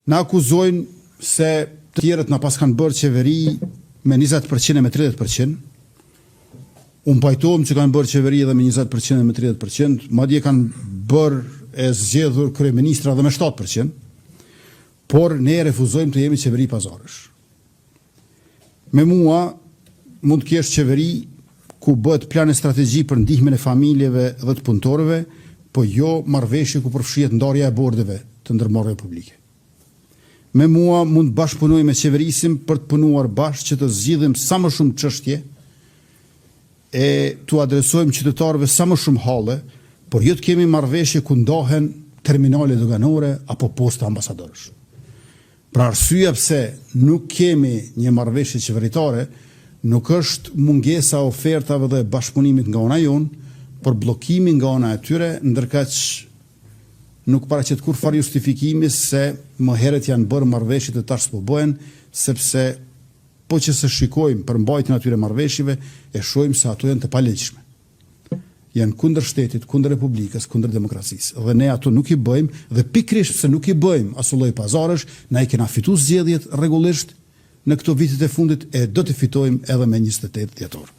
Na akuzojnë se të tjerët na pas kanë bërë qeveri me 20% e me 30%. Unë pajtohem që kanë bërë qeveri edhe me 20% e me 30%, madje kanë bërë e zgjedhur kryeministra edhe me 7%, por ne refuzojmë të jemi qeveri pazarësh. Me mua mund të kesh qeveri ku bëhet plan e strategji për ndihmën e familjeve dhe të punëtorëve, po jo marrëveshje ku përfshihet ndarja e bordeve të ndërmarrjeve publike. Me mua mund të bashkëpunoj me qeverisim për të punuar bashkë që të zgjidhim sa më shumë çështje e të adresojmë qytetarëve sa më shumë halle, por jo të kemi marrëveshje ku ndahen terminale doganore apo posta ambasadorësh. Pra arsyeja pse nuk kemi një marrëveshje qeveritare nuk është mungesa e ofertave dhe bashkëpunimit nga ana jonë, por bllokimi nga ana e tyre, ndërkaq nuk paraqet kurrë justifikimi se më herët janë bërë marrëveshje të tash s'po bëhen, sepse po që se shikojmë për mbajtjen e atyre marrëveshjeve, e shohim se ato janë të palegjshme. Janë kundër shtetit, kundër republikës, kundër demokracisë. Dhe ne ato nuk i bëjmë, dhe pikërisht se nuk i bëjmë asnjë lloj pazarësh, na i kena fituar zgjedhjet rregullisht në këto vitet e fundit e do të fitojmë edhe me 28 dhjetor.